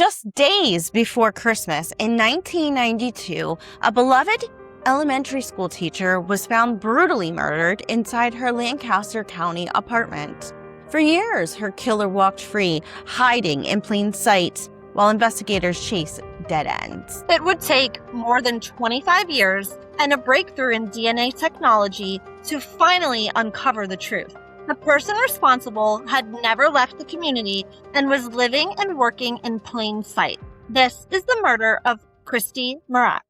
Just days before Christmas in 1992, a beloved elementary school teacher was found brutally murdered inside her Lancaster County apartment. For years, her killer walked free, hiding in plain sight while investigators chased dead ends. It would take more than 25 years and a breakthrough in DNA technology to finally uncover the truth. The person responsible had never left the community and was living and working in plain sight. This is the murder of Christy Mirack.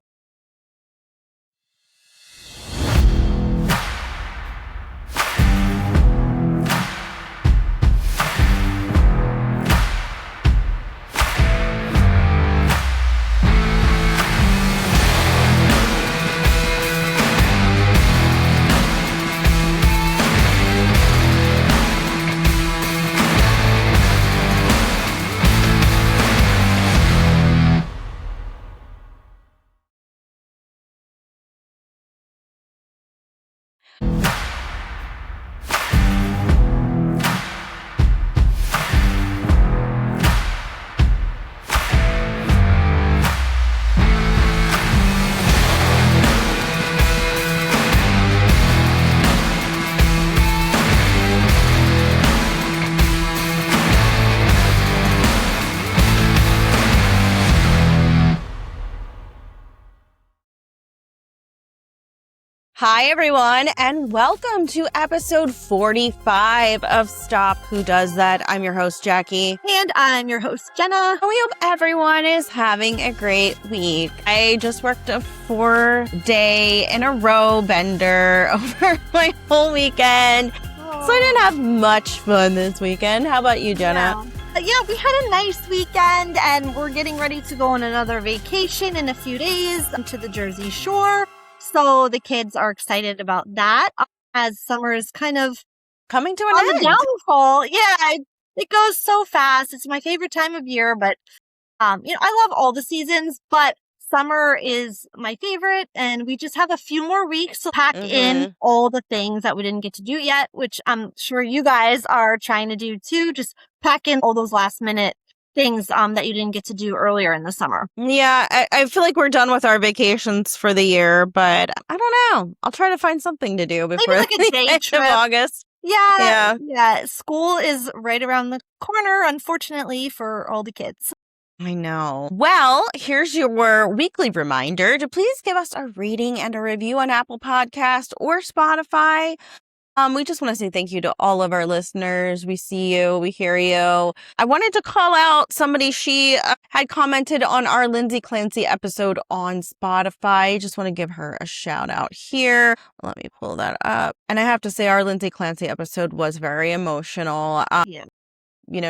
Hi, everyone, and welcome to episode 45 of Stop Who Does That. I'm your host, Jackie. And I'm your host, Jenna. We hope everyone is having a great week. I just worked a 4-day in a row bender over my whole weekend, so I didn't have much fun this weekend. How about you, Jenna? Yeah, we had a nice weekend, and we're getting ready to go on another vacation in a few days to the Jersey Shore. So the kids are excited about that as summer is kind of coming to an on end. The downfall. Yeah, it goes so fast. It's my favorite time of year, but I love all the seasons, but summer is my favorite, and we just have a few more weeks to pack in all the things that we didn't get to do yet, which I'm sure you guys are trying to do too. Just pack in all those last minute things that you didn't get to do earlier in the summer. Yeah, I feel like we're done with our vacations for the year, but I don't know. I'll try to find something to do before maybe like a day trip. Of August. Yeah. School is right around the corner, unfortunately, for all the kids. I know. Well, here's your weekly reminder to please give us a rating and a review on Apple Podcast or Spotify. We just want to say thank you to all of our listeners. We see you. We hear you. I wanted to call out somebody. She had commented on our Lindsay Clancy episode on Spotify. Just want to give her a shout out here. Let me pull that up. And I have to say our Lindsay Clancy episode was very emotional.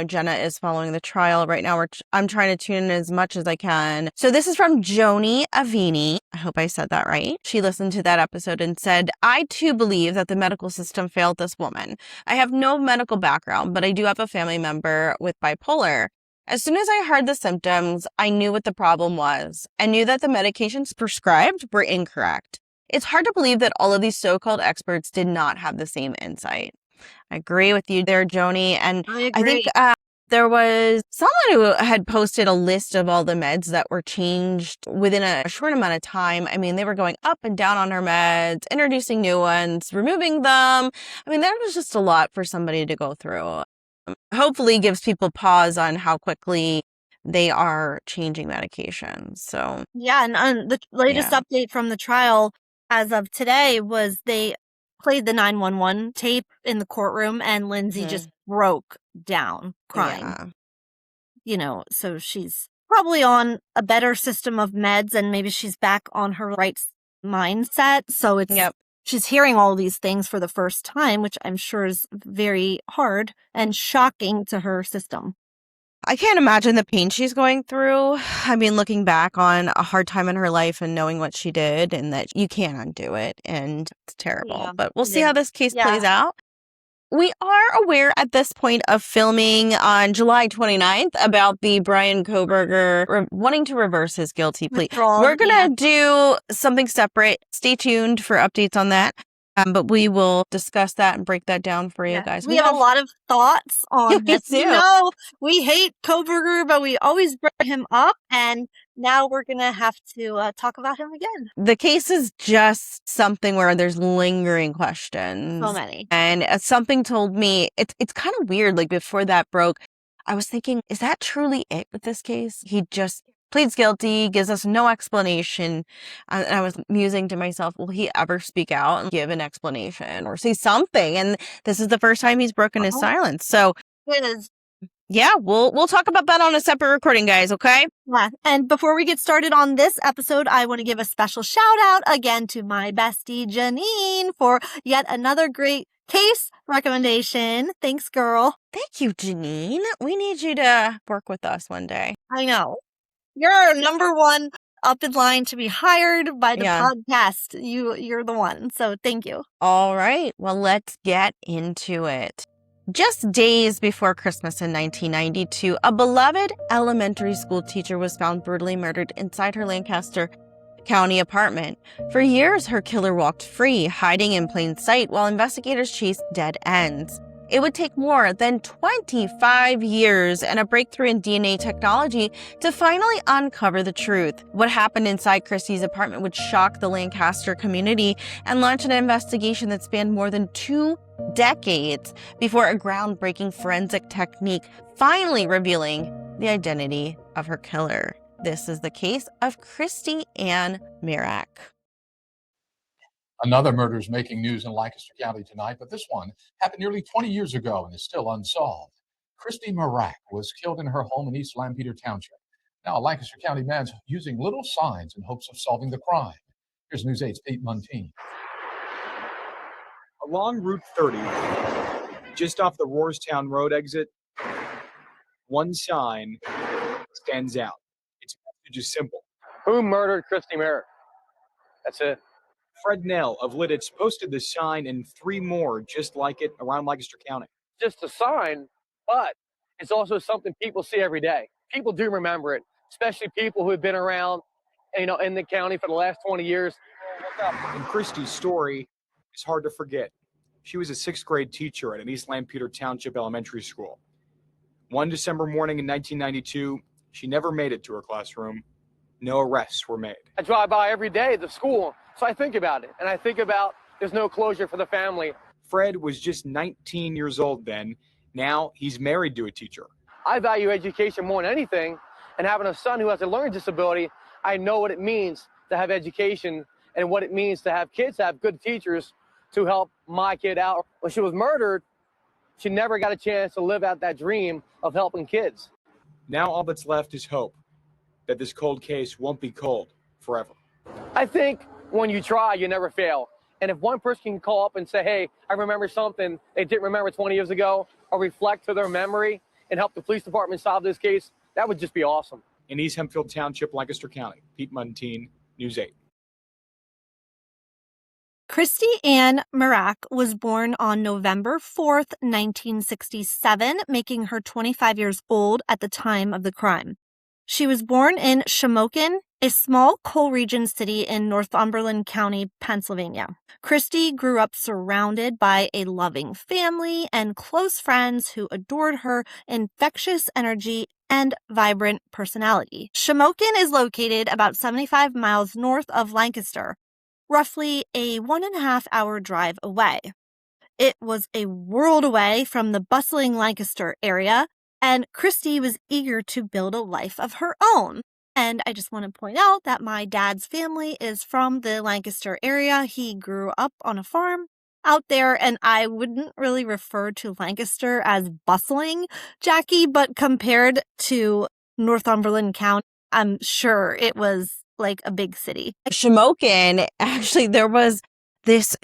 Jenna is following the trial right now. I'm trying to tune in as much as I can. So this is from Joni Avini. I hope I said that right. She listened to that episode and said, I too believe that the medical system failed this woman. I have no medical background, but I do have a family member with bipolar. As soon as I heard the symptoms, I knew what the problem was and knew that the medications prescribed were incorrect. It's hard to believe that all of these so-called experts did not have the same insight. I agree with you there, Joni. And I think there was someone who had posted a list of all the meds that were changed within a short amount of time. I mean, they were going up and down on her meds, introducing new ones, removing them. I mean, that was just a lot for somebody to go through. Hopefully gives people pause on how quickly they are changing medications. So yeah, and the latest update from the trial as of today was they played the 911 tape in the courtroom, and Lindsay just broke down crying. So she's probably on a better system of meds, and maybe she's back on her right mindset. So it's she's hearing all these things for the first time, which I'm sure is very hard and shocking to her system. I can't imagine the pain she's going through. I mean, looking back on a hard time in her life and knowing what she did and that you can't undo it. And it's terrible. Yeah, but we'll see how this case plays out. We are aware at this point of filming on July 29th about the Brian Kohberger wanting to reverse his guilty plea. We're going to do something separate. Stay tuned for updates on that. But we will discuss that and break that down for you guys. We have a lot of thoughts on this. You know, we hate Koberger, but we always bring him up, and now we're going to have to talk about him again. The case is just something where there's lingering questions. So many. And something told me, it's kind of weird, like before that broke, I was thinking, is that truly it with this case? He just pleads guilty, gives us no explanation. And I was musing to myself, will he ever speak out and give an explanation or say something? And this is the first time he's broken his silence. So it is. Yeah, we'll talk about that on a separate recording, guys, okay? Yeah. And before we get started on this episode, I want to give a special shout out again to my bestie Janine for yet another great case recommendation. Thanks, girl. Thank you, Janine. We need you to work with us one day. I know. You're number one up in line to be hired by the podcast. You're the one. So thank you. All right. Well, let's get into it. Just days before Christmas in 1992, a beloved elementary school teacher was found brutally murdered inside her Lancaster County apartment. For years, her killer walked free, hiding in plain sight while investigators chased dead ends. It would take more than 25 years and a breakthrough in DNA technology to finally uncover the truth. What happened inside Christy's apartment would shock the Lancaster community and launch an investigation that spanned more than 2 decades before a groundbreaking forensic technique finally revealing the identity of her killer. This is the case of Christy Mirack. Another murder is making news in Lancaster County tonight, but this one happened nearly 20 years ago and is still unsolved. Christy Mirack was killed in her home in East Lampeter Township. Now, a Lancaster County man's using little signs in hopes of solving the crime. Here's News 8's Pete Muntine. Along Route 30, just off the Roarstown Road exit, one sign stands out. Its message is simple. Who murdered Christy Mirack? That's it. Fred Nell of Lidditz posted the sign and 3 more just like it around Lancaster County. Just a sign, but it's also something people see every day. People do remember it, especially people who have been around, in the county for the last 20 years. And Christy's story is hard to forget. She was a 6th grade teacher at an East Lampeter Township elementary school. One December morning in 1992, she never made it to her classroom. No arrests were made. I drive by every day at the school, so I think about it. And I think about there's no closure for the family. Fred was just 19 years old then. Now he's married to a teacher. I value education more than anything. And having a son who has a learning disability, I know what it means to have education and what it means to have kids have good teachers to help my kid out. When she was murdered, she never got a chance to live out that dream of helping kids. Now all that's left is hope that this cold case won't be cold forever. I think when you try, you never fail. And if one person can call up and say, hey, I remember something they didn't remember 20 years ago, or reflect to their memory and help the police department solve this case, that would just be awesome. In East Hempfield Township, Lancaster County, Pete Muntine, News 8. Christy Mirack was born on November 4th, 1967, making her 25 years old at the time of the crime. She was born in Shamokin, a small coal region city in Northumberland County, Pennsylvania. Christy grew up surrounded by a loving family and close friends who adored her infectious energy and vibrant personality. Shamokin is located about 75 miles north of Lancaster, roughly a 1.5-hour drive away. It was a world away from the bustling Lancaster area, and Christy was eager to build a life of her own. And I just want to point out that my dad's family is from the Lancaster area. He grew up on a farm out there, and I wouldn't really refer to Lancaster as bustling, Jackie, but compared to Northumberland County, I'm sure it was like a big city. Shamokin, actually, there was this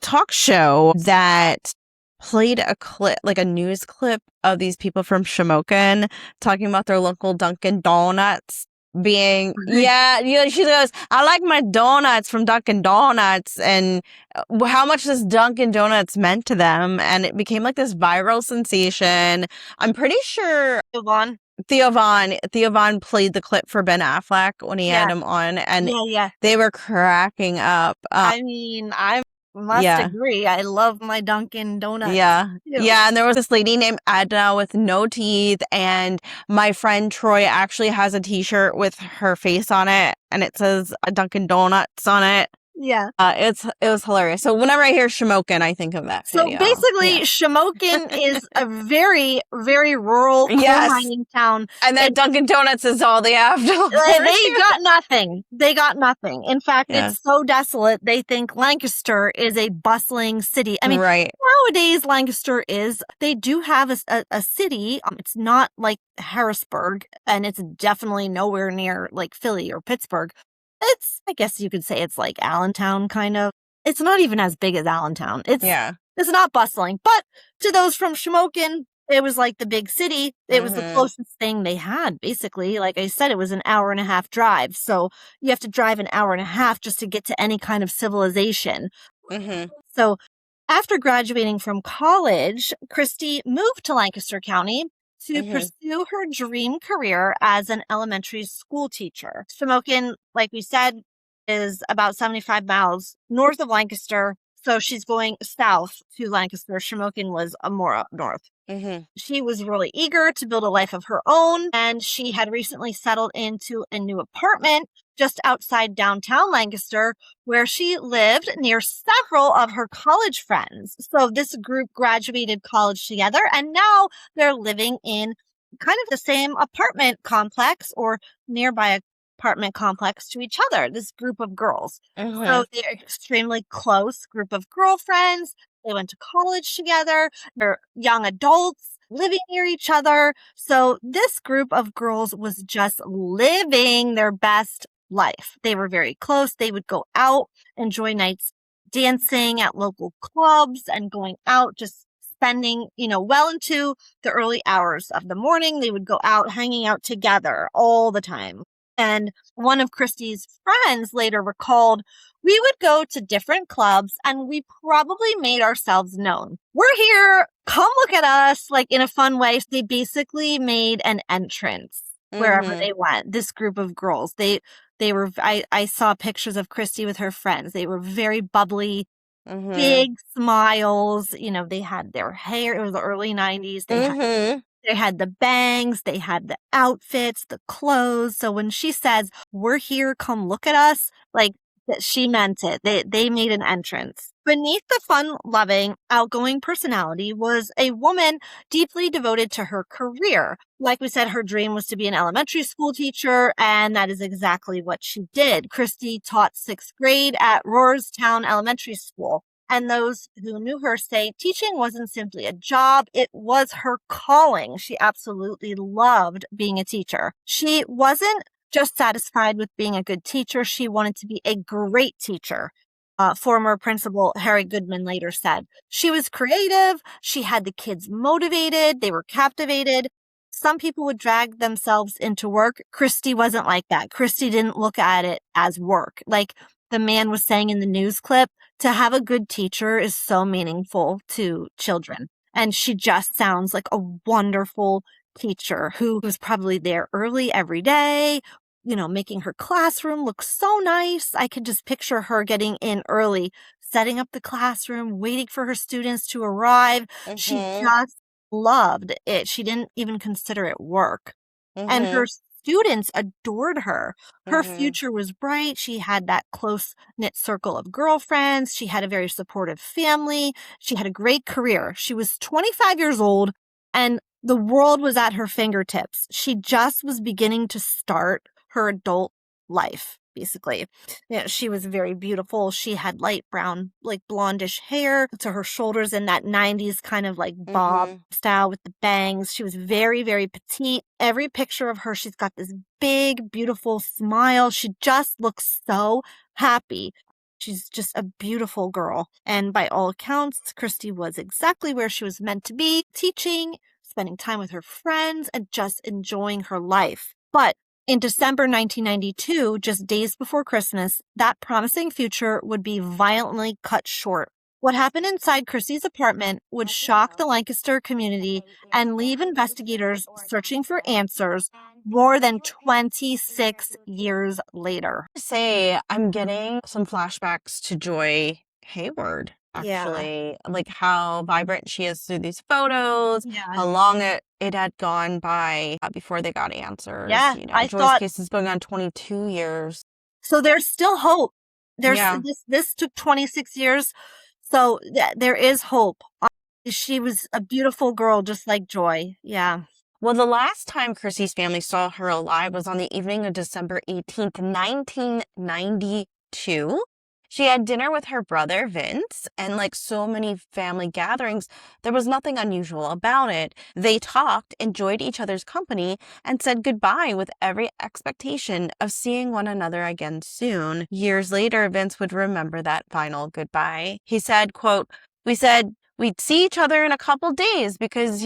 talk show that played a clip, like a news clip of these people from Shamokin talking about their local Dunkin' Donuts being, she goes, I like my donuts from Dunkin' Donuts, and how much this Dunkin' Donuts meant to them. And it became like this viral sensation. I'm pretty sure Theo Von played the clip for Ben Affleck when he had him on, and they were cracking up. I mean, I'm Must agree. I love my Dunkin' Donuts. Yeah. too. Yeah. And there was this lady named Edna with no teeth. And my friend Troy actually has a t-shirt with her face on it. And it says Dunkin' Donuts on it. Yeah. It was hilarious. So whenever I hear Shamokin, I think of that So video. basically, Shamokin is a very, very rural coal mining town. And then Dunkin' Donuts is all they have to look They got nothing. They got nothing. In fact, it's so desolate, they think Lancaster is a bustling city. I mean, nowadays, Lancaster they do have a city. It's not like Harrisburg, and it's definitely nowhere near like Philly or Pittsburgh. I guess you could say it's like Allentown, kind of. It's not even as big as Allentown. It's not bustling. But to those from Shamokin, it was like the big city. It was the closest thing they had, basically. Like I said, it was an 1.5-hour drive. So you have to drive an 1.5 hours just to get to any kind of civilization. So after graduating from college, Christy moved to Lancaster County to pursue her dream career as an elementary school teacher. Shamokin, like we said, is about 75 miles north of Lancaster. So she's going south to Lancaster. Shamokin was more up north. She was really eager to build a life of her own, and she had recently settled into a new apartment just outside downtown Lancaster, where she lived near several of her college friends. So this group graduated college together, and now they're living in kind of the same apartment complex or nearby apartment complex to each other, this group of girls. So they're extremely close group of girlfriends. They went to college together. They're young adults living near each other. So this group of girls was just living their best life. They were very close. They would go out, enjoy nights dancing at local clubs and going out, just spending, well into the early hours of the morning. They would go out, hanging out together all the time. And one of Christy's friends later recalled, we would go to different clubs and we probably made ourselves known. We're here. Come look at us, like in a fun way. They basically made an entrance wherever they went. This group of girls, they were, I saw pictures of Christy with her friends. They were very bubbly, big smiles. They had their hair. It was the early 90s. They had the bangs, they had the outfits, the clothes. So when she says, we're here, come look at us, like she meant it. They made an entrance. Beneath the fun-loving, outgoing personality was a woman deeply devoted to her career. Like we said, her dream was to be an elementary school teacher, and that is exactly what she did. Christy taught 6th grade at Rohrstown Elementary School. And those who knew her say teaching wasn't simply a job, it was her calling. She absolutely loved being a teacher. She wasn't just satisfied with being a good teacher, she wanted to be a great teacher. Former principal Harry Goodman later said. She was creative, she had the kids motivated, they were captivated. Some people would drag themselves into work. Christy wasn't like that. Christy didn't look at it as work. Like the man was saying in the news clip, to have a good teacher is so meaningful to children. And she just sounds like a wonderful teacher who was probably there early every day, making her classroom look so nice. I could just picture her getting in early, setting up the classroom, waiting for her students to arrive. She just loved it. She didn't even consider it work. And her students adored her. Her future was bright. She had that close-knit circle of girlfriends. She had a very supportive family. She had a great career. She was 25 years old, and the world was at her fingertips. She just was beginning to start her adult life, basically. She was very beautiful. She had light brown, like blondish hair to her shoulders in that 90s kind of like bob style with the bangs. She was very, very petite. Every picture of her, she's got this big, beautiful smile. She just looks so happy. She's just a beautiful girl. And by all accounts, Christy was exactly where she was meant to be, teaching, spending time with her friends, and just enjoying her life. But in December 1992, just days before Christmas, that promising future would be violently cut short. What happened inside Christy's apartment would shock the Lancaster community and leave investigators searching for answers more than 26 years later. I'm getting some flashbacks to Joy Hayward, Yeah. actually. Like how vibrant she is through these photos, Yeah. how long it had gone by before they got answers. Yeah, You know, I Joy's thought case is going on 22 years. so. There's still hope. There's Yeah. this took 26 years, so there is hope. She was a beautiful girl, just like Joy. Yeah. Well, the last time Christy's family saw her alive was on the evening of December 18th, 1992. She had dinner with her brother, Vince, and like so many family gatherings, there was nothing unusual about it. They talked, enjoyed each other's company, and said goodbye with every expectation of seeing one another again soon. Years later, Vince would remember that final goodbye. He said, quote, "We said we'd see each other in a couple days because,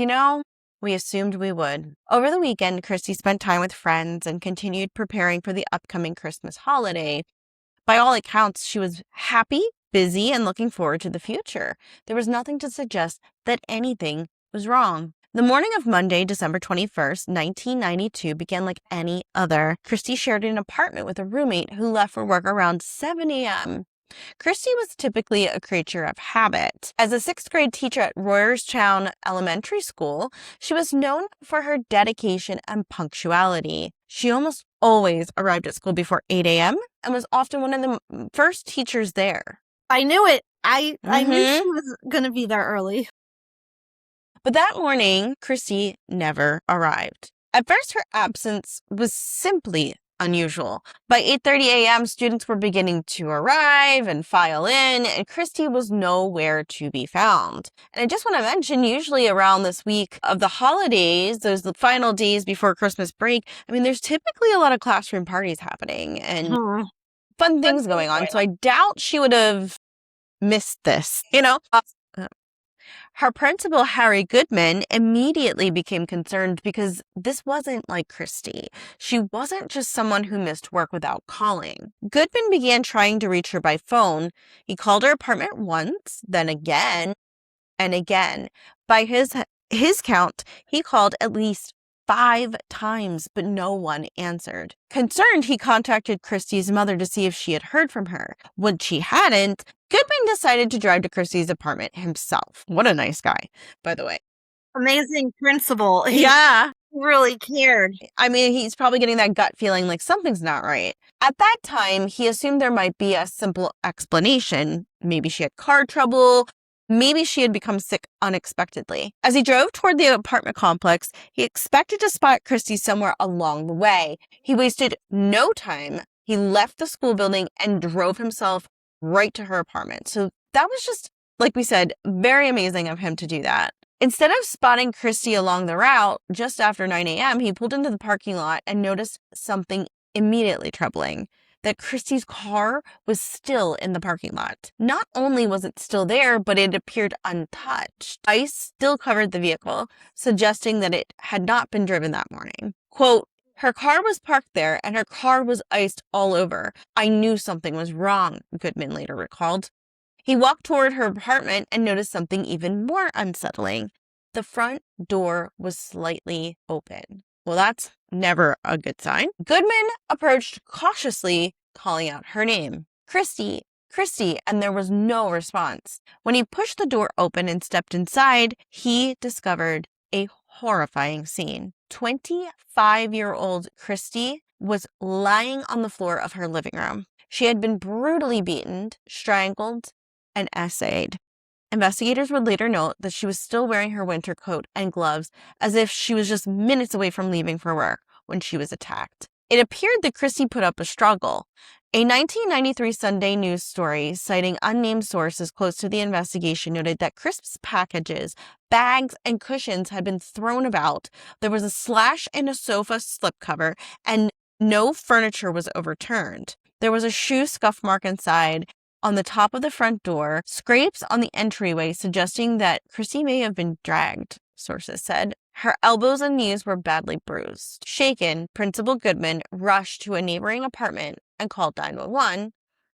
we assumed we would." Over the weekend, Christy spent time with friends and continued preparing for the upcoming Christmas holiday. By all accounts, she was happy, busy, and looking forward to the future. There was nothing to suggest that anything was wrong. The morning of Monday, December 21st, 1992 began like any other. Christy shared an apartment with a roommate who left for work around 7 a.m. Christy was typically a creature of habit. As a sixth grade teacher at Royerstown Elementary School, she was known for her dedication and punctuality. She almost always arrived at school before 8 a.m. and was often one of the first teachers there. I knew it. I knew she was going to be there early. But that morning, Christy never arrived. At first, her absence was simply unusual. By 8:30 a.m., students were beginning to arrive and file in, and Christy was nowhere to be found. And I just want to mention, usually around this week of the holidays, those the final days before Christmas break, there's typically a lot of classroom parties happening and fun things going on. So I doubt she would have missed this, Her principal, Harry Goodman, immediately became concerned because this wasn't like Christy. She wasn't just someone who missed work without calling. Goodman began trying to reach her by phone. He called her apartment once, then again, and again. By his count, he called at least 5 times, but no one answered. Concerned, he contacted Christy's mother to see if she had heard from her. When she hadn't, Goodman decided to drive to Christy's apartment himself. What a nice guy, by the way. Amazing principal. Yeah. He really cared. He's probably getting that gut feeling like something's not right. At that time, he assumed there might be a simple explanation. Maybe she had car trouble. Maybe she had become sick unexpectedly. As he drove toward the apartment complex, he expected to spot Christy somewhere along the way. He wasted no time. He left the school building and drove himself right to her apartment. So that was just, like we said, very amazing of him to do that. Instead of spotting Christy along the route, just after 9 a.m., he pulled into the parking lot and noticed something immediately troubling. That Christy's car was still in the parking lot. Not only was it still there, but it appeared untouched. Ice still covered the vehicle, suggesting that it had not been driven that morning. Quote, "Her car was parked there and her car was iced all over. I knew something was wrong," Goodman later recalled. He walked toward her apartment and noticed something even more unsettling. The front door was slightly open. Well, that's never a good sign. Goodman approached cautiously, calling out her name. "Christy, Christy," and there was no response. When he pushed the door open and stepped inside, he discovered a horrifying scene. 25-year-old Christy was lying on the floor of her living room. She had been brutally beaten, strangled, and essayed. Investigators would later note that she was still wearing her winter coat and gloves as if she was just minutes away from leaving for work when she was attacked. It appeared that Christy put up a struggle. A 1993 Sunday news story citing unnamed sources close to the investigation noted that Christmas packages, bags, and cushions had been thrown about. There was a slash in a sofa slipcover, and no furniture was overturned. There was a shoe scuff mark inside. On the top of the front door, scrapes on the entryway suggesting that Christy may have been dragged, sources said. Her elbows and knees were badly bruised. Shaken, Principal Goodman rushed to a neighboring apartment and called 911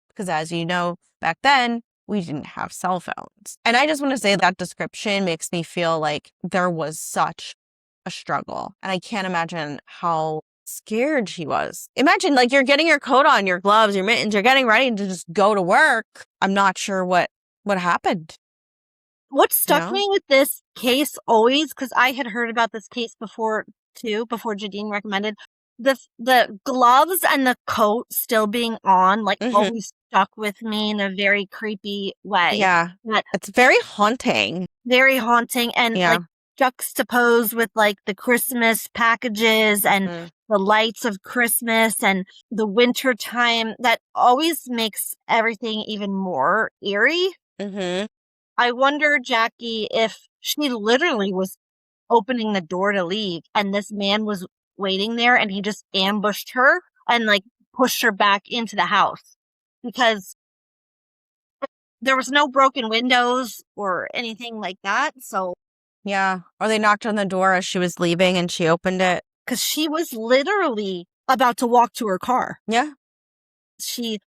because, as you know, back then, we didn't have cell phones. And I just want to say that description makes me feel like there was such a struggle. And I can't imagine how scared she was. Imagine, like, you're getting your coat on, your gloves, your mittens, you're getting ready to just go to work. I'm not sure what what happened. What stuck me with this case always, because I had heard about this case before too, before Jadine recommended, the gloves and the coat still being on, like, always stuck with me in a very creepy way. Yeah. It's very haunting. Very haunting, and like juxtaposed with like the Christmas packages and the lights of Christmas and the winter time. That always makes everything even more eerie. I wonder, Jackie, if she literally was opening the door to leave and this man was waiting there and he just ambushed her and like pushed her back into the house, because there was no broken windows or anything like that. So yeah, or they knocked on the door as she was leaving and she opened it, because she was literally about to walk to her car. Yeah, she,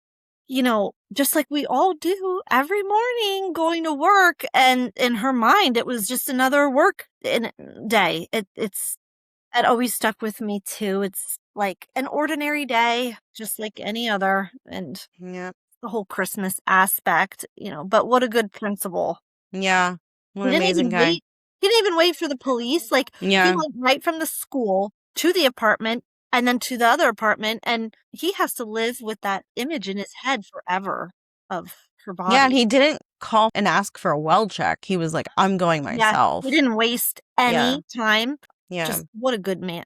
just like we all do every morning going to work, and in her mind it was just another work day. It always stuck with me too. It's like an ordinary day, just like any other, and the whole Christmas aspect, but what a good principal. Yeah, what an amazing guy. He didn't even wait for the police. Like, he went right from the school to the apartment and then to the other apartment, and he has to live with that image in his head forever of her body. Yeah, and he didn't call and ask for a well check. He was like, I'm going myself. He didn't waste any time. Yeah. Just what a good man.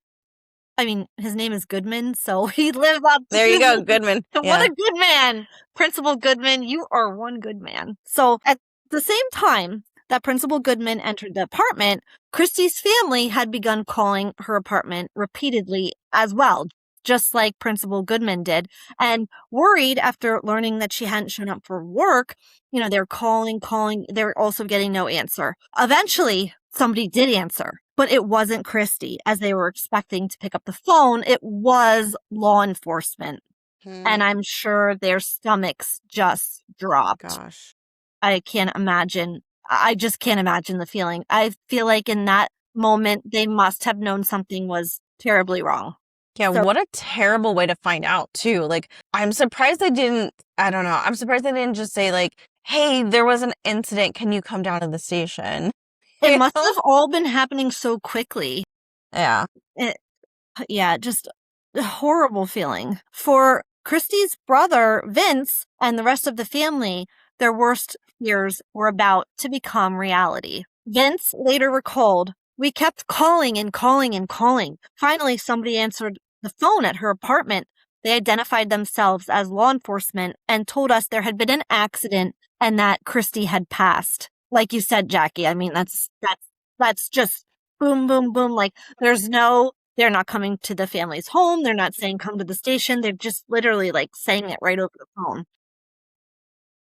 I mean, his name is Goodman, so he lived up to There you go, Goodman. What a good man. Principal Goodman, you are one good man. So at the same time that Principal Goodman entered the apartment, Christy's family had begun calling her apartment repeatedly as well, just like Principal Goodman did. And worried after learning that she hadn't shown up for work, they're calling. They're also getting no answer. Eventually, somebody did answer, but it wasn't Christy, as they were expecting to pick up the phone. It was law enforcement. And I'm sure their stomachs just dropped. Gosh. I can't imagine. I just can't imagine the feeling. I feel like in that moment, they must have known something was terribly wrong. Yeah, what a terrible way to find out, too. Like, I'm surprised they didn't, I don't know. I'm surprised they didn't just say, like, hey, there was an incident. Can you come down to the station? It must have all been happening so quickly. Yeah. Just a horrible feeling. For Christy's brother, Vince, and the rest of the family, their worst fears were about to become reality. Vince later recalled, "We kept calling and calling and calling. Finally, somebody answered the phone at her apartment. They identified themselves as law enforcement and told us there had been an accident and that Christy had passed." Like you said, Jackie, I mean, that's just boom, boom, boom. Like, they're not coming to the family's home. They're not saying come to the station. They're just literally like saying it right over the phone.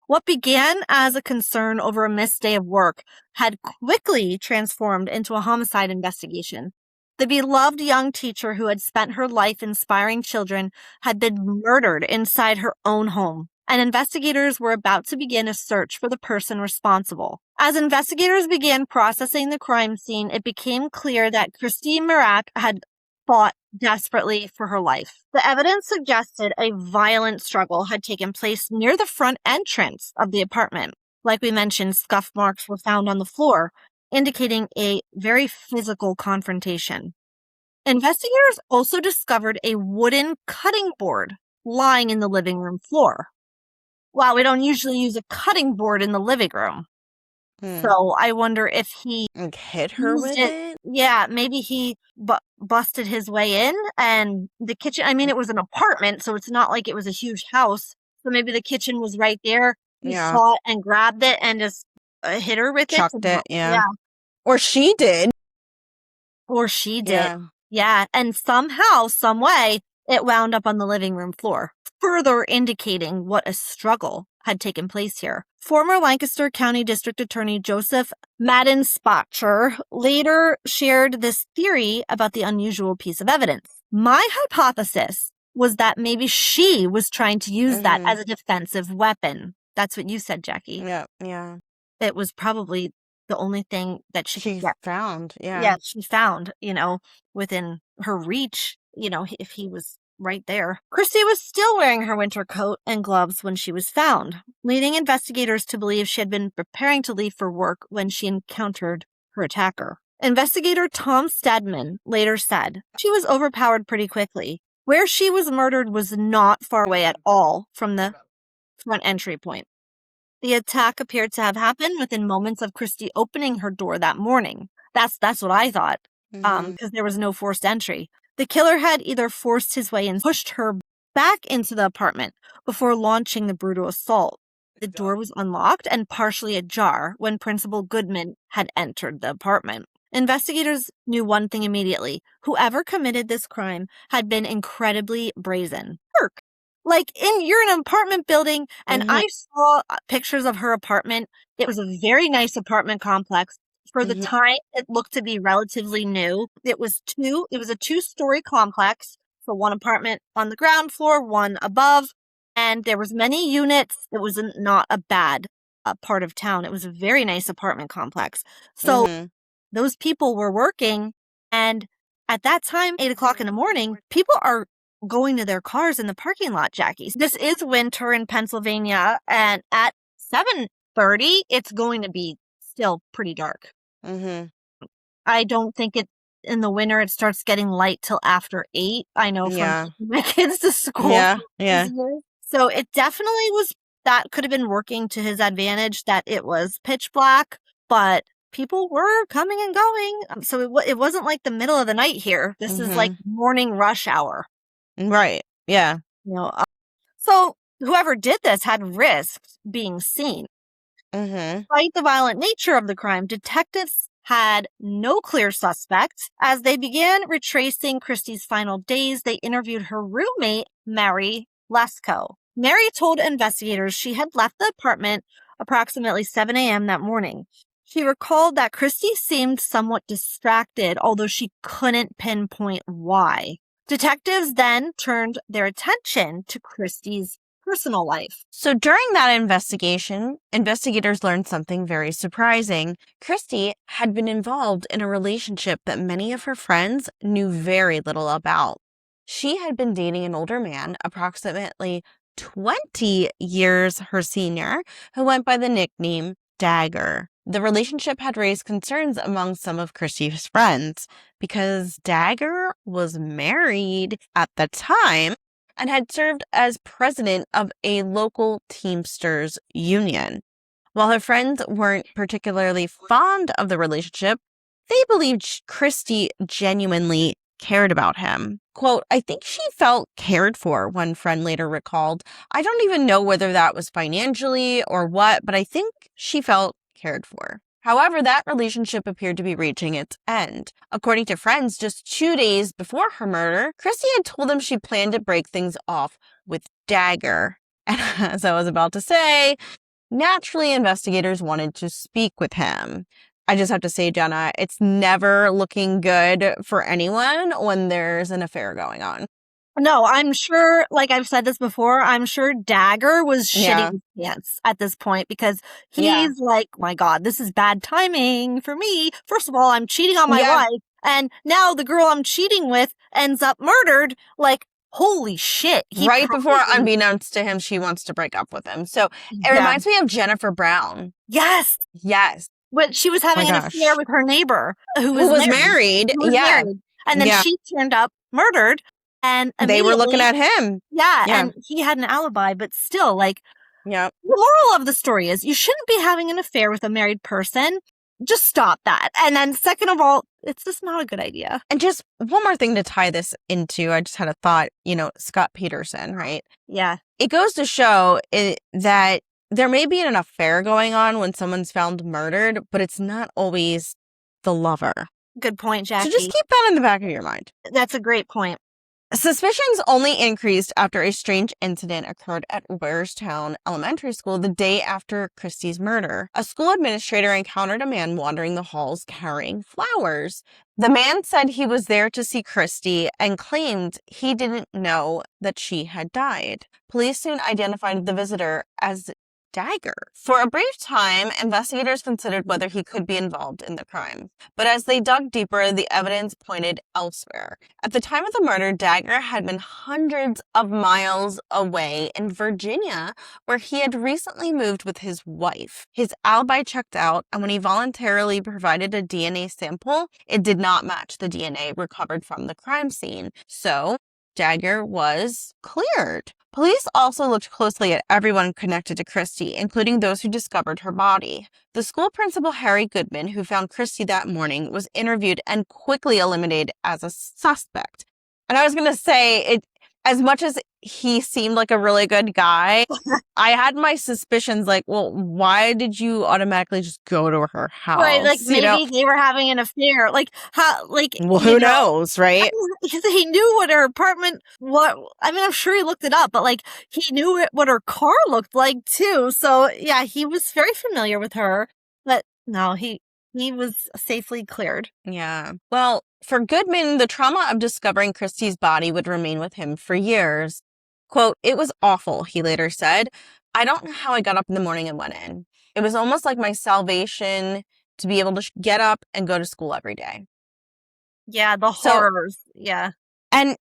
What began as a concern over a missed day of work had quickly transformed into a homicide investigation. The beloved young teacher who had spent her life inspiring children had been murdered inside her own home, and investigators were about to begin a search for the person responsible. As investigators began processing the crime scene, it became clear that Christy Mirack had fought desperately for her life. The evidence suggested a violent struggle had taken place near the front entrance of the apartment. Like we mentioned, scuff marks were found on the floor, indicating a very physical confrontation. Investigators also discovered a wooden cutting board lying in the living room floor. Wow, we don't usually use a cutting board in the living room. So I wonder if he hit her with it? Yeah, maybe he busted his way in, and the kitchen, I mean, it was an apartment, so it's not like it was a huge house. So maybe the kitchen was right there. He saw it and grabbed it and just hit her with Chucked it, yeah. Or she did. Yeah. And somehow, some way, it wound up on the living room floor, further indicating what a struggle had taken place here. Former Lancaster County District Attorney Joseph Madden-Spacher later shared this theory about the unusual piece of evidence. My hypothesis was that maybe she was trying to use that as a defensive weapon. That's what you said, Jackie. Yeah. It was probably the only thing that she found. Yeah, she found, within her reach, if he was right there. Christy was still wearing her winter coat and gloves when she was found, leading investigators to believe she had been preparing to leave for work when she encountered her attacker. Investigator Tom Stedman later said she was overpowered pretty quickly. Where she was murdered was not far away at all from the front entry point. The attack appeared to have happened within moments of Christy opening her door that morning. That's what I thought, because there was no forced entry. The killer had either forced his way and pushed her back into the apartment before launching the brutal assault. The door was unlocked and partially ajar when Principal Goodman had entered the apartment. Investigators knew one thing immediately. Whoever committed this crime had been incredibly brazen. You're in an apartment building, and I saw pictures of her apartment. It was a very nice apartment complex. For the time, it looked to be relatively new. It was a 2-story complex. So one apartment on the ground floor, one above, and there was many units. It was not a bad part of town. It was a very nice apartment complex. So those people were working, and at that time, 8 o'clock in the morning, people are going to their cars in the parking lot, Jackie. This is winter in Pennsylvania, and at 7:30, it's going to be still pretty dark. I don't think in the winter it starts getting light till after 8. I know from taking my kids to school. Yeah. So it definitely that could have been working to his advantage that it was pitch black, but people were coming and going. So it wasn't like the middle of the night here. This is like morning rush hour. Right. Yeah. So whoever did this had risked being seen. Despite the violent nature of the crime, detectives had no clear suspect. As they began retracing Christy's final days, they interviewed her roommate, Mary Lesko. Mary told investigators she had left the apartment approximately 7 a.m. that morning. She recalled that Christy seemed somewhat distracted, although she couldn't pinpoint why. Detectives then turned their attention to Christy's personal life. So during that investigation, investigators learned something very surprising. Christy had been involved in a relationship that many of her friends knew very little about. She had been dating an older man, approximately 20 years her senior, who went by the nickname Dagger. The relationship had raised concerns among some of Christy's friends because Dagger was married at the time and had served as president of a local Teamsters union. While her friends weren't particularly fond of the relationship, they believed Christy genuinely cared about him. Quote, "I think she felt cared for," one friend later recalled. "I don't even know whether that was financially or what, but I think she felt cared for." However, that relationship appeared to be reaching its end. According to friends, just 2 days before her murder, Christy had told them she planned to break things off with Dagger. And as I was about to say, naturally, investigators wanted to speak with him. I just have to say, Jenna, it's never looking good for anyone when there's an affair going on. No, I'm sure, like I've said this before, I'm sure Dagger was shitting his pants at this point because he's like, my God, this is bad timing for me. First of all, I'm cheating on my wife, and now the girl I'm cheating with ends up murdered. Like, holy shit. Right before, unbeknownst to him, she wants to break up with him. So it reminds me of Jennifer Brown. Yes. When she was having an affair with her neighbor who was married. And then she turned up murdered. And they were looking at him. And he had an alibi, but still, the moral of the story is you shouldn't be having an affair with a married person. Just stop that. And then second of all, it's just not a good idea. And just one more thing to tie this into, I just had a thought, Scott Peterson, right? Yeah. It goes to show that there may be an affair going on when someone's found murdered, but it's not always the lover. Good point, Jackie. So just keep that in the back of your mind. That's a great point. Suspicions only increased after a strange incident occurred at Warestown Elementary School the day after Christy's murder. A school administrator encountered a man wandering the halls carrying flowers. The man said he was there to see Christy and claimed he didn't know that she had died. Police soon identified the visitor as dagger. For a brief time, investigators considered whether he could be involved in the crime. But as they dug deeper, the evidence pointed elsewhere. At the time of the murder, Dagger had been hundreds of miles away in Virginia, where he had recently moved with his wife. His alibi checked out, and when he voluntarily provided a DNA sample, it did not match the DNA recovered from the crime scene. So, Dagger was cleared. Police also looked closely at everyone connected to Christy, including those who discovered her body. The school principal, Harry Goodman, who found Christy that morning, was interviewed and quickly eliminated as a suspect. And I was going to say, as much as he seemed like a really good guy, I had my suspicions like, well, why did you automatically just go to her house? Right, like maybe they were having an affair. Well, who knows, right? He knew what her apartment, I'm sure he looked it up, but he knew what her car looked like too. So yeah, he was very familiar with her, but no, he was safely cleared. Yeah. Well, for Goodman, the trauma of discovering Christy's body would remain with him for years. Quote, "It was awful," he later said. "I don't know how I got up in the morning and went in. It was almost like my salvation to be able to get up and go to school every day." Yeah, the horrors. Yeah. And,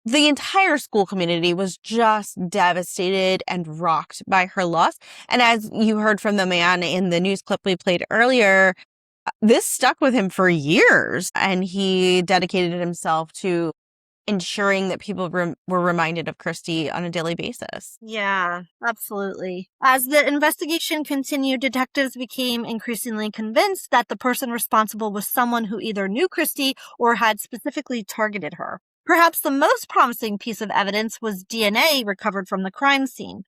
the entire school community was just devastated and rocked by her loss. And as you heard from the man in the news clip we played earlier, this stuck with him for years, and he dedicated himself to ensuring that people were reminded of Christy on a daily basis. Yeah, absolutely. As the investigation continued, detectives became increasingly convinced that the person responsible was someone who either knew Christy or had specifically targeted her. Perhaps the most promising piece of evidence was DNA recovered from the crime scene.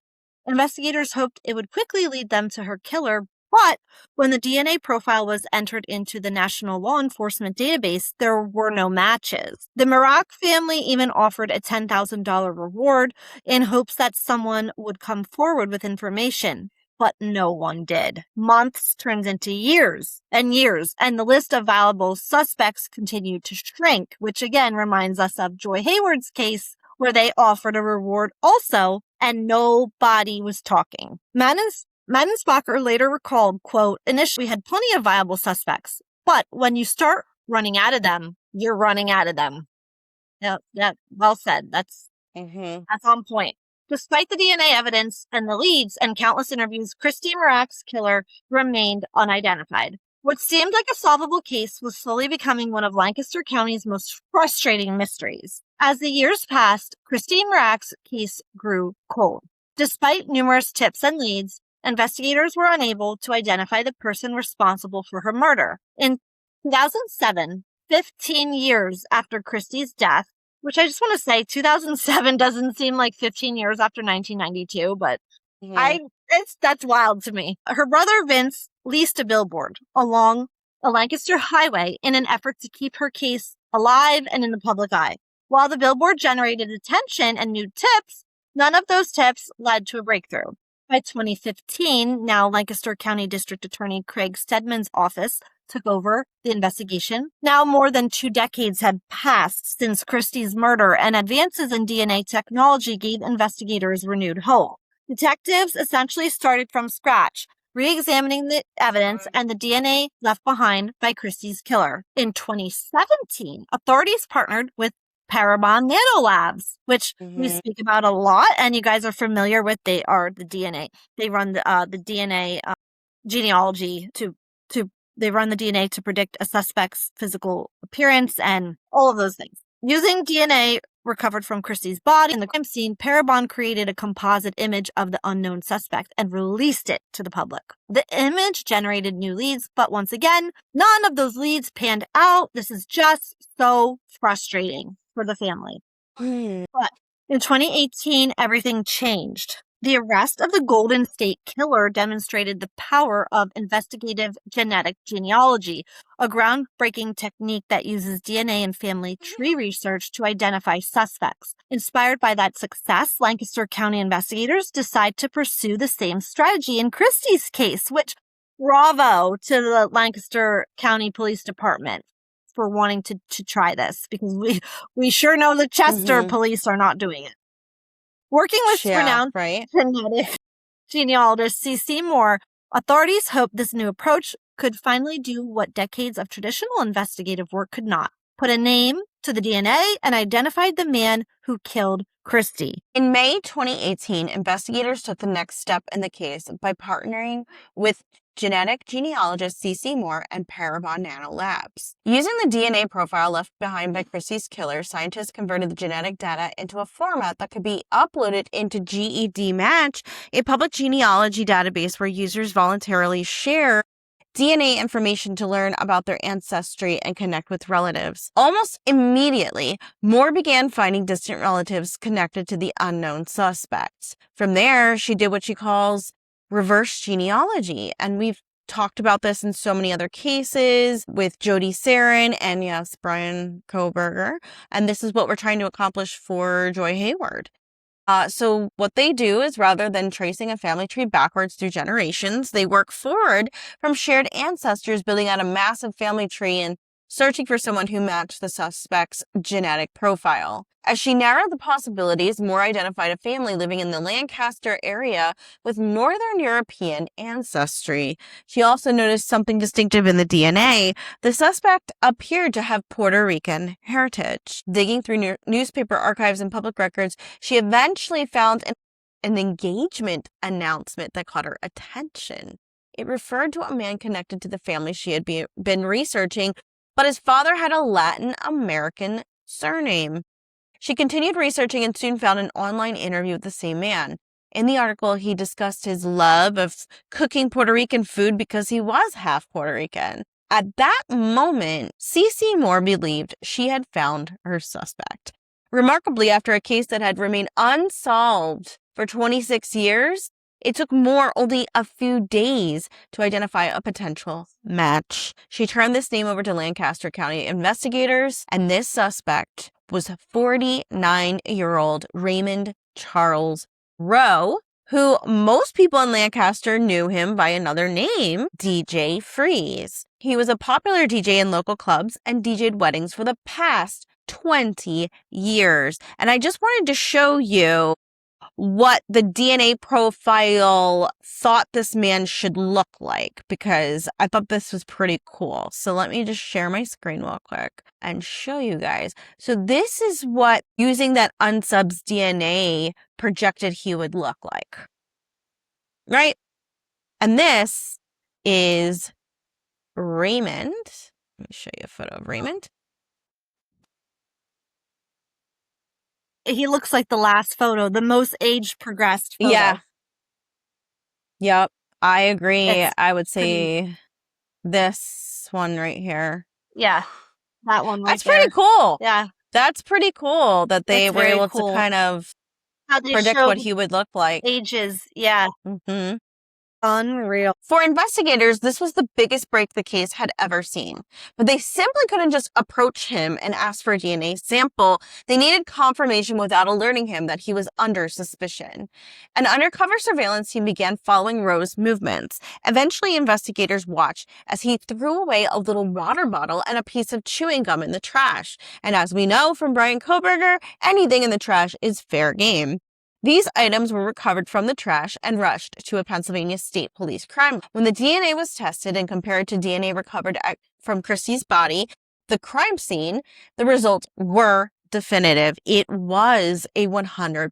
Investigators hoped it would quickly lead them to her killer, but when the DNA profile was entered into the National Law Enforcement Database, there were no matches. The Mirack family even offered a $10,000 reward in hopes that someone would come forward with information, but no one did. Months turned into years, and the list of viable suspects continued to shrink, which again reminds us of Joy Hayward's case, where they offered a reward also, and nobody was talking. Madensbacher later recalled, quote, "Initially, we had plenty of viable suspects, but when you start running out of them, you're running out of them." Yeah, well said. That's on point. Despite the DNA evidence and the leads and countless interviews, Christy Mirack's killer remained unidentified. What seemed like a solvable case was slowly becoming one of Lancaster County's most frustrating mysteries. As the years passed, Christy Mirack's case grew cold. Despite numerous tips and leads, investigators were unable to identify the person responsible for her murder. In 2007, 15 years after Christy's death, which I just want to say 2007 doesn't seem like 15 years after 1992, but that's wild to me. Her brother Vince leased a billboard along a Lancaster highway in an effort to keep her case alive and in the public eye. While the billboard generated attention and new tips, none of those tips led to a breakthrough. By 2015, now Lancaster County District Attorney Craig Stedman's office took over the investigation. Now more than 2 decades had passed since Christy's murder, and advances in DNA technology gave investigators renewed hope. Detectives essentially started from scratch, re-examining the evidence and the DNA left behind by Christy's killer. In 2017, authorities partnered with Parabon Nanolabs, which we speak about a lot, and you guys are familiar with. They are the DNA. They run the DNA genealogy they run the DNA to predict a suspect's physical appearance and all of those things. Using DNA recovered from Christy's body in the crime scene, Parabon created a composite image of the unknown suspect and released it to the public. The image generated new leads, but once again, none of those leads panned out. This is just so frustrating for the family. But in 2018, everything changed. The arrest of the Golden State Killer demonstrated the power of investigative genetic genealogy, a groundbreaking technique that uses DNA and family tree research to identify suspects. Inspired by that success, Lancaster County investigators decide to pursue the same strategy in Christy's case, which bravo to the Lancaster County Police Department for wanting to try this, because we sure know the Chester police are not doing it. Working with renowned genealogist C.C. Moore, authorities hope this new approach could finally do what decades of traditional investigative work could not: put a name to the DNA and identified the man who killed Christy. In May 2018, investigators took the next step in the case by partnering with genealogist C.C. Moore and Parabon Nano Labs. Using the DNA profile left behind by Christy's killer, scientists converted the genetic data into a format that could be uploaded into GED Match, a public genealogy database where users voluntarily share DNA information to learn about their ancestry and connect with relatives. Almost immediately, Moore began finding distant relatives connected to the unknown suspects. From there, she did what she calls reverse genealogy, and we've talked about this in so many other cases with Jody Sarin and, yes, Brian Koberger, and this is what we're trying to accomplish for Joy Hayward. So what they do is, rather than tracing a family tree backwards through generations, they work forward from shared ancestors, building out a massive family tree and searching for someone who matched the suspect's genetic profile. As she narrowed the possibilities, Moore identified a family living in the Lancaster area with Northern European ancestry. She also noticed something distinctive in the DNA. The suspect appeared to have Puerto Rican heritage. Digging through newspaper archives and public records, she eventually found an engagement announcement that caught her attention. It referred to a man connected to the family she had been researching, but his father had a Latin American surname. She continued researching and soon found an online interview with the same man. In the article, he discussed his love of cooking Puerto Rican food because he was half Puerto Rican. At that moment, C.C. Moore believed she had found her suspect. Remarkably, after a case that had remained unsolved for 26 years, it took Moore only a few days to identify a potential match. She turned this name over to Lancaster County investigators, and this suspect was 49-year-old Raymond Charles Rowe, who most people in Lancaster knew him by another name, DJ Freez. He was a popular DJ in local clubs and DJ'd weddings for the past 20 years. And I just wanted to show you what the DNA profile thought this man should look like, because I thought this was pretty cool. So let me just share my screen real quick and show you guys. So this is what using that unsubs DNA projected he would look like, right? And this is Raymond. Let me show you a photo of Raymond. He looks like the last photo, the most age progressed photo. Yeah. Yep. I agree. I would say this one right here. Yeah. That one right That's pretty cool. Yeah. That's pretty cool that they were able to kind of predict what he would look like. Ages. Yeah. Mm-hmm. Unreal. For investigators, this was the biggest break the case had ever seen. But they simply couldn't just approach him and ask for a DNA sample. They needed confirmation without alerting him that he was under suspicion. An undercover surveillance team began following Rowe's movements. Eventually, investigators watched as he threw away a little water bottle and a piece of chewing gum in the trash. And as we know from Brian Koberger, anything in the trash is fair game. These items were recovered from the trash and rushed to a Pennsylvania State Police crime lab. When the DNA was tested and compared to DNA recovered from Christy's body, the crime scene, the results were definitive. It was a 100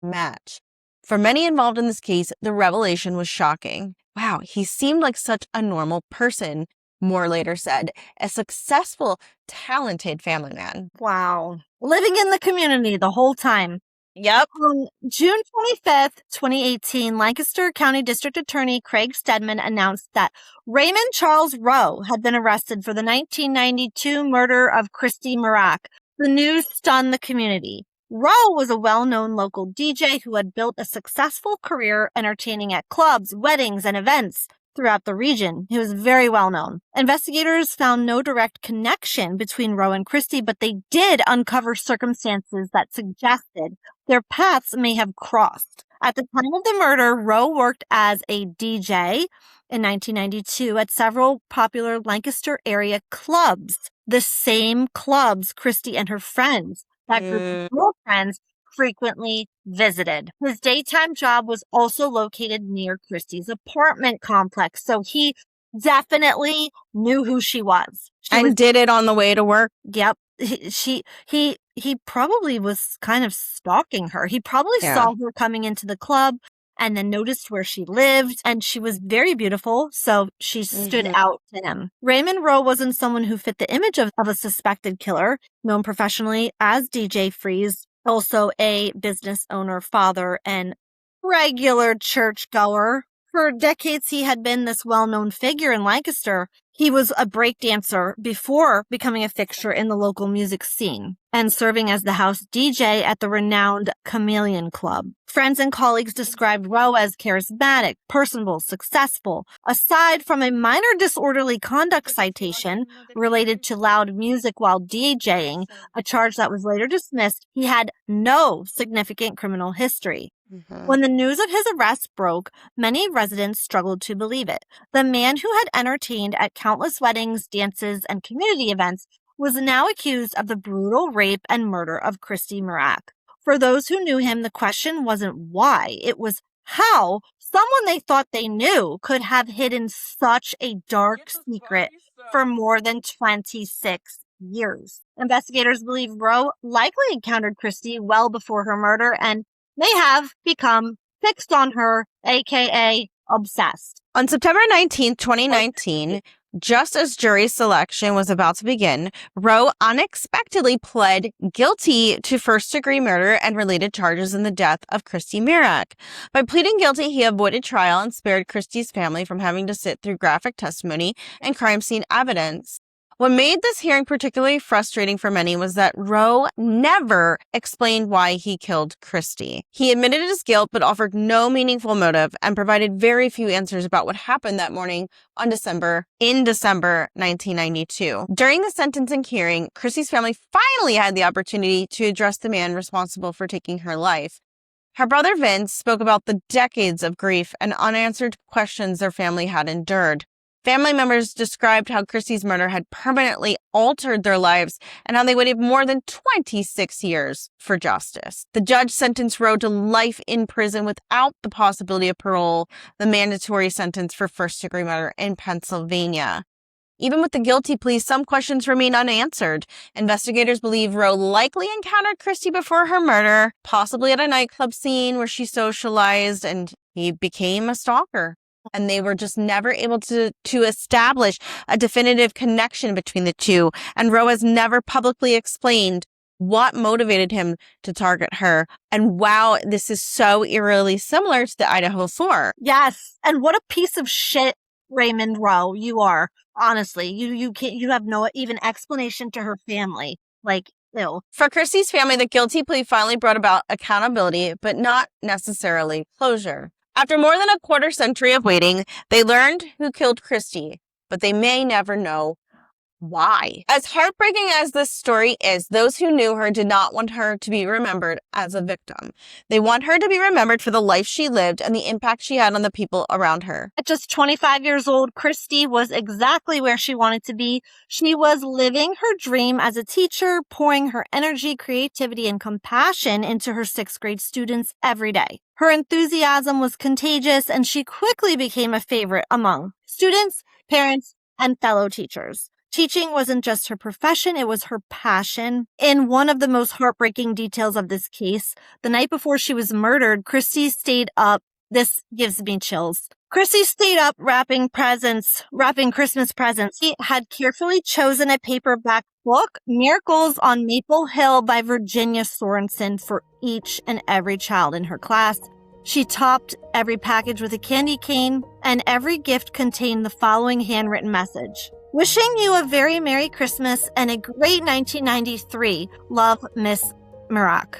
match. For many involved in this case, the revelation was shocking. Wow, he seemed like such a normal person, Moore later said, a successful, talented family man. Wow. Living in the community the whole time. Yep. On June 25th, 2018, Lancaster County District Attorney Craig Stedman announced that Raymond Charles Rowe had been arrested for the 1992 murder of Christy Mirack. The news stunned the community. Rowe was a well-known local DJ who had built a successful career entertaining at clubs, weddings, and events throughout the region. He was very well known. Investigators found no direct connection between Rowe and Christy, but they did uncover circumstances that suggested their paths may have crossed. At the time of the murder, Rowe worked as a DJ in 1992 at several popular Lancaster area clubs. The same clubs Christy and her friends, that group of girlfriends, frequently visited. His daytime job was also located near Christy's apartment complex, so he definitely knew who she was. Did it on the way to work. Yep. He probably was kind of stalking her. He probably saw her coming into the club and then noticed where she lived, and she was very beautiful, so she stood out to him. Raymond Rowe wasn't someone who fit the image of a suspected killer, known professionally as DJ Freez, also a business owner, father, and regular churchgoer. For decades, he had been this well-known figure in Lancaster. He was a breakdancer before becoming a fixture in the local music scene and serving as the house DJ at the renowned Chameleon Club. Friends and colleagues described Rowe as charismatic, personable, successful. Aside from a minor disorderly conduct citation related to loud music while DJing, a charge that was later dismissed, he had no significant criminal history. When the news of his arrest broke, many residents struggled to believe it. The man who had entertained at countless weddings, dances, and community events was now accused of the brutal rape and murder of Christy Mirack. For those who knew him, the question wasn't why, it was how someone they thought they knew could have hidden such a dark secret for more than 26 years. Investigators believe Rowe likely encountered Christy well before her murder and may have become fixed on her, aka obsessed. On September 19, 2019, just as jury selection was about to begin, Rowe unexpectedly pled guilty to first-degree murder and related charges in the death of Christy Mirack. By pleading guilty, he avoided trial and spared Christy's family from having to sit through graphic testimony and crime scene evidence. What made this hearing particularly frustrating for many was that Rowe never explained why he killed Christy. He admitted his guilt but offered no meaningful motive and provided very few answers about what happened that morning in December 1992. During the sentencing hearing, Christy's family finally had the opportunity to address the man responsible for taking her life. Her brother Vince spoke about the decades of grief and unanswered questions their family had endured. Family members described how Christy's murder had permanently altered their lives and how they waited more than 26 years for justice. The judge sentenced Rowe to life in prison without the possibility of parole, the mandatory sentence for first-degree murder in Pennsylvania. Even with the guilty plea, some questions remain unanswered. Investigators believe Rowe likely encountered Christy before her murder, possibly at a nightclub scene where she socialized, and he became a stalker. And they were just never able to establish a definitive connection between the two. And Rowe has never publicly explained what motivated him to target her. And wow, this is so eerily similar to the Idaho 4. Yes. And what a piece of shit, Raymond Rowe, you are. Honestly, you have no even explanation to her family. Like, ew. For Christy's family, the guilty plea finally brought about accountability, but not necessarily closure. After more than a quarter century of waiting, they learned who killed Christy, but they may never know why. As heartbreaking as this story is, those who knew her did not want her to be remembered as a victim. They want her to be remembered for the life she lived and the impact she had on the people around her. At just 25 years old, Christy was exactly where she wanted to be. She was living her dream as a teacher, pouring her energy, creativity, and compassion into her sixth grade students every day. Her enthusiasm was contagious, and she quickly became a favorite among students, parents, and fellow teachers. Teaching wasn't just her profession, it was her passion. In one of the most heartbreaking details of this case, the night before she was murdered, Christy stayed up. This gives me chills. Christy stayed up wrapping Christmas presents. She had carefully chosen a paperback book, Miracles on Maple Hill by Virginia Sorensen, for each and every child in her class. She topped every package with a candy cane, and every gift contained the following handwritten message. Wishing you a very Merry Christmas and a great 1993. Love, Miss Mirack.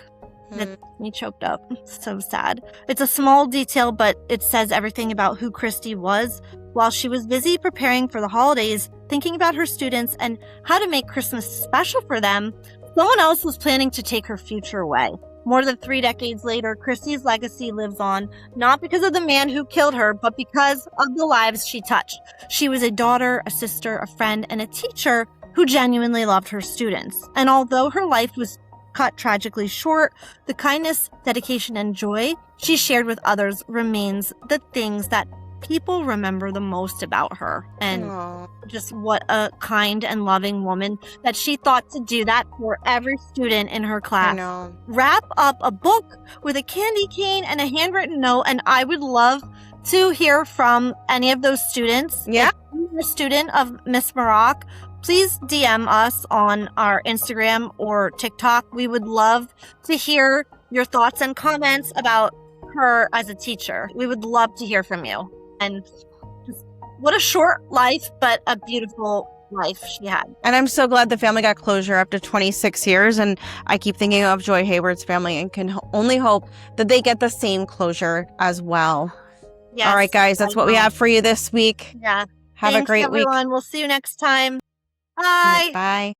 That me choked up. So sad. It's a small detail, but it says everything about who Christy was. While she was busy preparing for the holidays, thinking about her students and how to make Christmas special for them, someone else was planning to take her future away. More than 3 decades later, Christy's legacy lives on, not because of the man who killed her, but because of the lives she touched. She was a daughter, a sister, a friend, and a teacher who genuinely loved her students. And although her life was cut tragically short, the kindness, dedication, and joy she shared with others remains the things that people remember the most about her. And just what a kind and loving woman that she thought to do that for every student in her class. Wrap up a book with a candy cane and a handwritten note, and I would love to hear from any of those students. Yeah. If you're a student of Miss Mirack, please DM us on our Instagram or TikTok. We would love to hear your thoughts and comments about her as a teacher. We would love to hear from you. And just what a short life, but a beautiful life she had. And I'm so glad the family got closure after 26 years. And I keep thinking of Joy Hayward's family and can only hope that they get the same closure as well. Yes, all right, guys, that's what we have for you this week. Yeah. Have a great everyone. week. We'll see you next time. Bye. Bye.